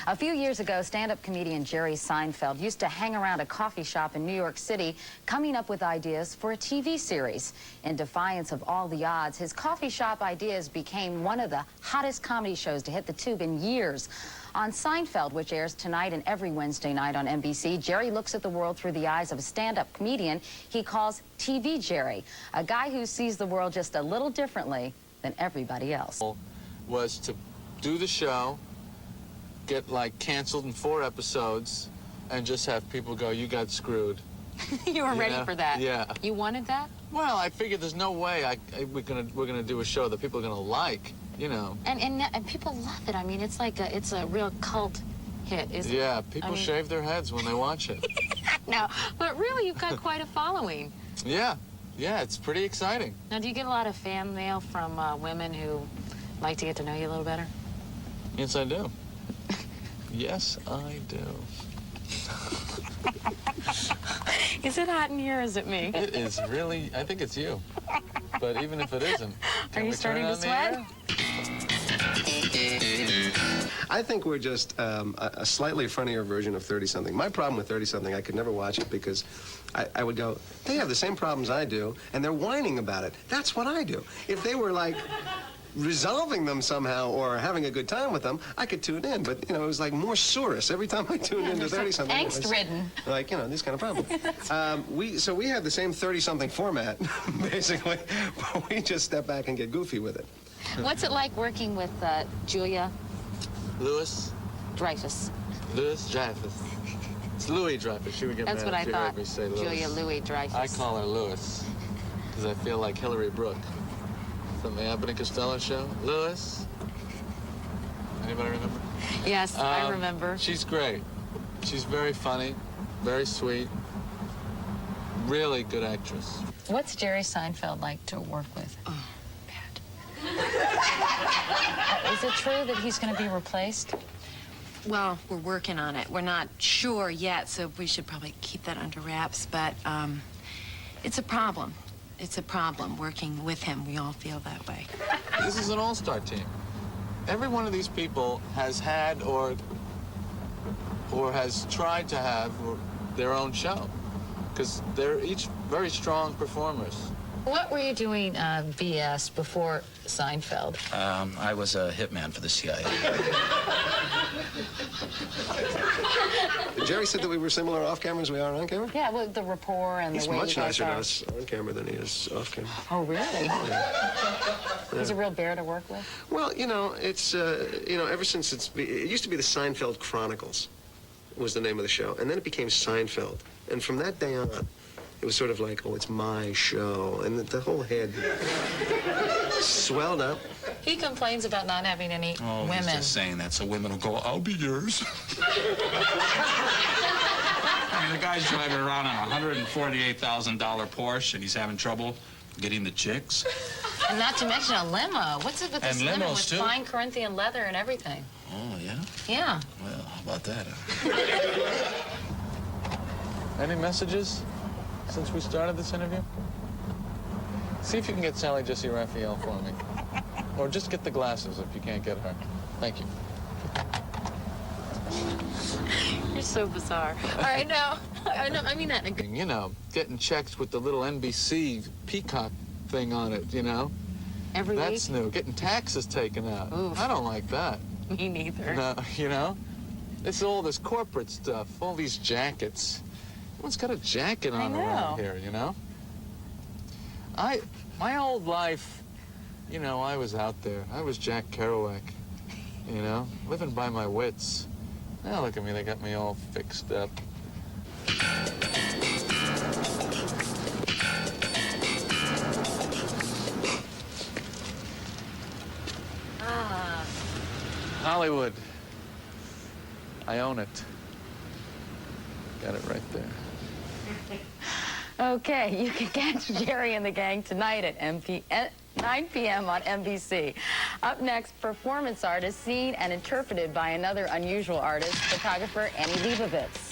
A few years ago, stand-up comedian Jerry Seinfeld used to hang around a coffee shop in New York City, coming up with ideas for a TV series. In defiance of all the odds, his coffee shop ideas became one of the hottest comedy shows to hit the tube in years. On Seinfeld, which airs tonight and every Wednesday night on NBC, Jerry looks at the world through the eyes of a stand-up comedian he calls TV Jerry, a guy who sees the world just a little differently than everybody else. Was to do the show, get like canceled in 4 episodes, and just have people go, "You got screwed." You were ready for that. Yeah. You wanted that? Well, I figured there's no way we're gonna do a show that people are gonna like, you know. And people love it. I mean, it's like it's a real cult hit, isn't it? Yeah, people shave their heads when they watch it. No, but really, you've got quite a following. Yeah, it's pretty exciting. Now, do you get a lot of fan mail from women who like to get to know you a little better? Yes, I do. Yes, I do. Is it hot in here or is it me? It is really, I think it's you. But even if it isn't, Are you starting to sweat? I think we're just a slightly funnier version of 30-something. My problem with 30-something, I could never watch it because I would go, they have the same problems I do, and they're whining about it. That's what I do. If they were like resolving them somehow or having a good time with them, I could tune in. But, you know, it was like more source every time I tuned into 30-something. Angst-ridden. Like, you know, this kind of problem. So we have the same 30-something format, basically, but we just step back and get goofy with it. What's it like working with Julia Louis Dreyfus? Louis Dreyfus. It's Louis Dreyfus. She would get That's mad what if I you thought. heard me say Louis. Julia Louis Dreyfus. I call her Louis because I feel like Hillary Brooke from the Abbott and Costello show. Louis. Anybody remember? Yes, I remember. She's great. She's very funny, very sweet, really good actress. What's Jerry Seinfeld like to work with? Oh, bad. Is it true that he's going to be replaced? Well, we're working on it. We're not sure yet, so we should probably keep that under wraps. But it's a problem. It's a problem working with him. We all feel that way. This is an all-star team. Every one of these people has had or has tried to have their own show because they're each very strong performers. What were you doing BS before Seinfeld? I was a hitman for the CIA. Jerry said that we were similar off camera as we are on camera? Yeah, well, the rapport and He's the way much you guys nicer to are. us on camera than he is off camera. Oh, really? Yeah. He's a real bear to work with? Well, you know, it's, you know, ever since it used to be the Seinfeld Chronicles was the name of the show, and then it became Seinfeld. And from that day on, it was sort of like, oh, it's my show, and the whole head swelled up. He complains about not having any Oh, women. he's just saying that so women will go, "I'll be yours." I mean, the guy's driving around on a $148,000 Porsche, and he's having trouble getting the chicks. And not to mention a limo. What's it with this And limo limos, with too. fine Corinthian leather and everything? Oh, yeah? Yeah. Well, how about that? Any messages since we started this interview? See if you can get Sally Jesse Raphael for me. Or just get the glasses if you can't get her. Thank you. You're so bizarre. I know. I mean that in a good... You know, getting checks with the little NBC peacock thing on it, you know? Every That's week? new. Getting taxes taken out. Oof. I don't like that. Me neither. No, you know? It's all this corporate stuff, all these jackets. Everyone's got a jacket on around here, you know? My old life, you know, I was out there. I was Jack Kerouac, you know, living by my wits. Now look at me, they got me all fixed up. Hollywood. I own it. Got it right there. Okay, you can catch Jerry and the gang tonight at 9 p.m. on NBC. Up next, performance artist seen and interpreted by another unusual artist, photographer Annie Leibovitz.